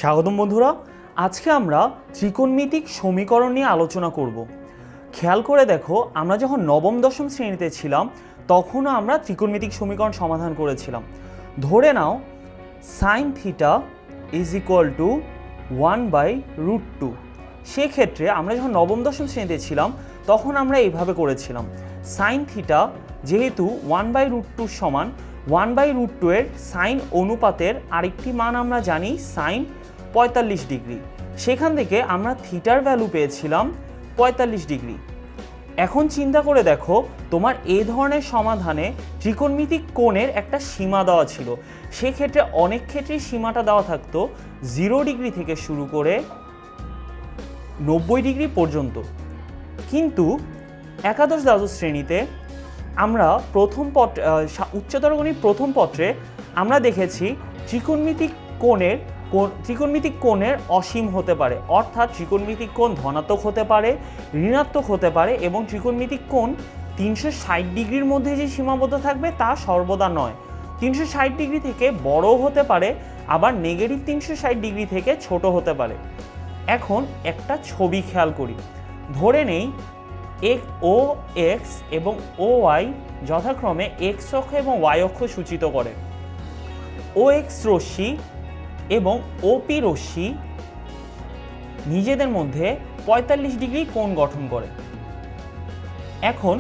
স্বাগতম বন্ধুরা, আজকে আমরা ত্রিকোণমিতিক সমীকরণ নিয়ে আলোচনা করব। খেয়াল করে দেখো, আমরা যখন নবম দশম শ্রেণীতে ছিলাম তখনও আমরা ত্রিকোণমিতিক সমীকরণ সমাধান করেছিলাম। ধরে নাও sine theta is equal to 1/√2। সেক্ষেত্রে আমরা যখন নবম দশম শ্রেণীতে ছিলাম তখন আমরা এইভাবে করেছিলাম। সাইন থিটা যেহেতু 1/√2 সমান 1/√2 এর সাইন অনুপাতের আরেকটি মান আমরা জানি সাইন 45 ডিগ্রি, সেখান থেকে আমরা থিটার ভ্যালু পেয়েছিলাম 45 ডিগ্রি। এখন চিন্তা করে দেখো, তোমার এই ধরনের সমাধানে ত্রিকোণমিতিক কোণের একটা সীমা দেওয়া ছিল। সেক্ষেত্রে অনেক ক্ষেত্রেই সীমাটা দেওয়া থাকতো 0 ডিগ্রি থেকে শুরু করে 90 ডিগ্রি পর্যন্ত। কিন্তু একাদশ দ্বাদশ শ্রেণীতে আমরা উচ্চতর গণিত প্রথম পত্রে আমরা দেখেছি ত্রিকোণমিতিক কোণের অসীম হতে পারে, অর্থাৎ ত্রিকোণমিতিক কোণ ধনাত্মক হতে পারে, ঋণাত্মক হতে পারে, এবং ত্রিকোণমিতিক কোণ 360 ডিগ্রির মধ্যে যে সীমাবদ্ধ থাকবে তা সর্বদা নয়। 360 ডিগ্রি থেকে বড় হতে পারে, আবার নেগেটিভ 360 ডিগ্রি থেকে ছোট হতে পারে। এখন একটা ছবি খেয়াল করি। ধরে নেই ও এক্স এবং ও ওয়াই যথাক্রমে এক্স অক্ষ এবং ওয়াই অক্ষ সূচিত করে। ও এক্স রশ্মি এবং ওপি রশ্মি নিজেদের মধ্যে 45 ডিগ্রি কোণ গঠন করে। এখন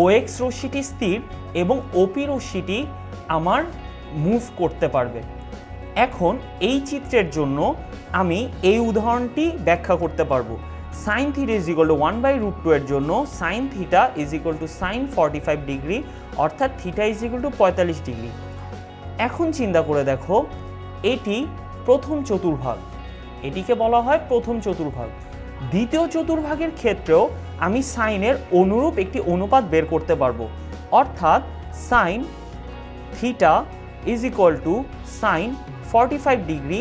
ও এক্স রশ্মিটি স্থির এবং ওপি রশ্মিটি আমার মুভ করতে পারবে। এখন এই চিত্রের জন্য আমি এই উদাহরণটি ব্যাখ্যা করতে পারবো। Sine theta is equal to 1/√2 এর জন্য sine theta is equal to sine 45 degree, অর্থাৎ theta is equal to 45 degree. এখন চিন্তা করে দেখো, এটি প্রথম চতুর্ভাগ, এটিকে বলা হয় প্রথম চতুর্ভাগ। দ্বিতীয় চতুর্ভাগের ক্ষেত্রেও আমি সাইনের অনুরূপ একটি অনুপাত বের করতে পারবো, অর্থাৎ sine theta is equal to sine 45 degree.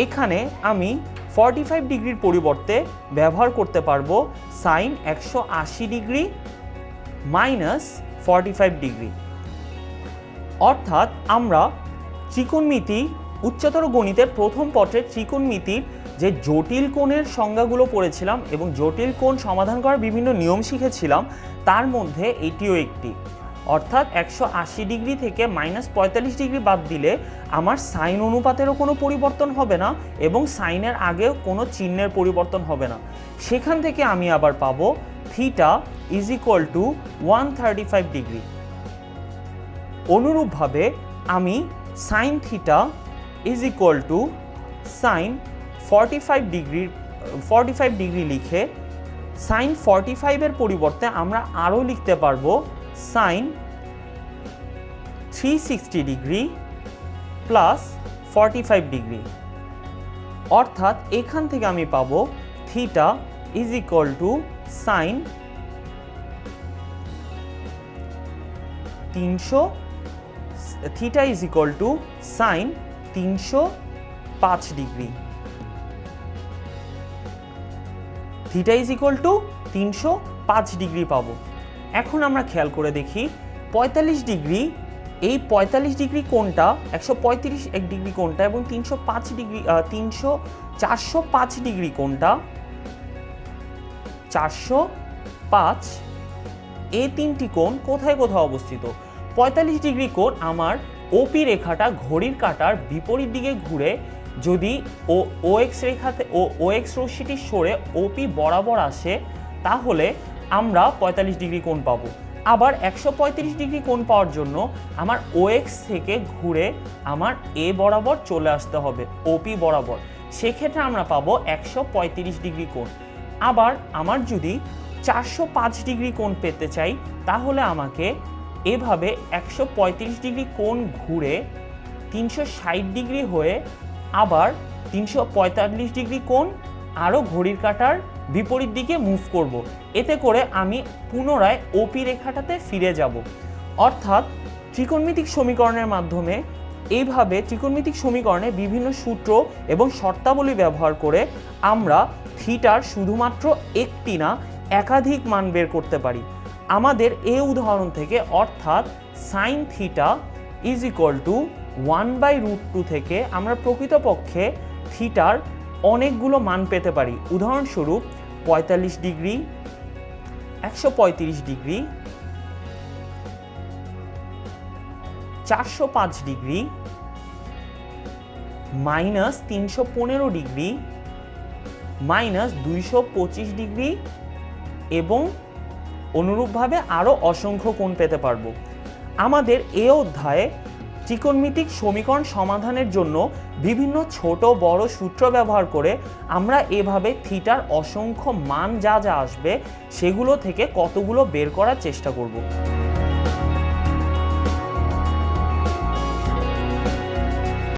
এখানে আমি 45 ডিগ্রির পরিবর্তে ব্যবহার করতে পারবো সাইন 180 ডিগ্রি মাইনাস 45 ডিগ্রি। অর্থাৎ আমরা ত্রিকোণমিতি উচ্চতর গণিতের প্রথম পত্রের ত্রিকোণমিতির যে জটিল কোণের সংজ্ঞাগুলো পড়েছিলাম এবং জটিল কোণ সমাধান করার বিভিন্ন নিয়ম শিখেছিলাম, তার মধ্যে এটিও একটি। অর্থাৎ 180 ডিগ্রি থেকে মাইনাস 45 ডিগ্রি বাদ দিলে আমার সাইন অনুপাতেরও কোনো পরিবর্তন হবে না এবং সাইনের আগেও কোনো চিহ্নের পরিবর্তন হবে না। সেখান থেকে আমি আবার পাবো theta is equal to 135 degree. অনুরূপভাবে আমি sine theta is equal to sine 45 degree লিখে সাইন 45-এর পরিবর্তে আমরা আরও লিখতে পারবো সাইন 360 ডিগ্রি প্লাস 45 ডিগ্রি। অর্থাৎ এখান থেকে আমি পাবো theta is equal to sine 305 degree. Theta is equal to 305 degree পাবো। এখন আমরা খেয়াল করে দেখি 45 ডিগ্রি, এই 45 ডিগ্রি কোণটা 135 ডিগ্রি কোণটা এবং 405 ডিগ্রি কোণটা 405, এই তিনটি কোণ কোথায় কোথাও অবস্থিত। 45 ডিগ্রি কোণ আমার ওপি রেখাটা ঘড়ির কাঁটার বিপরীত দিকে ঘুরে যদি ও এক্স রশ্মিটি সরে ওপি বরাবর আসে, তাহলে আমরা 45 ডিগ্রি কোণ পাবো। আবার 135 ডিগ্রি কোণ পাওয়ার জন্য আমার ও এক্স থেকে ঘুরে আমার এ বরাবর চলে আসতে হবে ওপি বরাবর, সেক্ষেত্রে আমরা পাবো 135 ডিগ্রি কোণ। আবার আমার যদি 405 ডিগ্রি কোণ পেতে চাই, তাহলে আমাকে এভাবে 135 ডিগ্রি কোণ ঘুরে 360 ডিগ্রি হয়ে আবার 345 ডিগ্রি কোণ আরও ঘড়ির কাঁটার বিপরীত দিকে মুভ করব। এতে করে আমি পুনরায় ওপি রেখাটাতে ফিরে যাব। অর্থাৎ ত্রিকোণমিতিক সমীকরণের মাধ্যমে এইভাবে ত্রিকোণমিতিক সমীকরণে বিভিন্ন সূত্র এবং শর্তাবলী ব্যবহার করে আমরা থিটার শুধুমাত্র একটি না একাধিক মান বের করতে পারি। আমাদের এই উদাহরণ থেকে, অর্থাৎ sine theta is equal to 1/√2 থেকে আমরা প্রকৃতপক্ষে থিটার অনেকগুলো মান পেতে পারি। উদাহরণস্বরূপ 45 degree, 135 degree, 405 degree, -315 degree, -225 degree এবং অনুরূপভাবে আরও অসংখ্য কোণ পেতে পারবো। আমাদের এই অধ্যায়ে ত্রিকোণমিতিক সমীকরণ সমাধানের জন্য বিভিন্ন ছোট বড় সূত্র ব্যবহার করে আমরা এভাবে থিটার অসংখ্য মান যা যা আসবে সেগুলো থেকে কতগুলো বের করার চেষ্টা করব।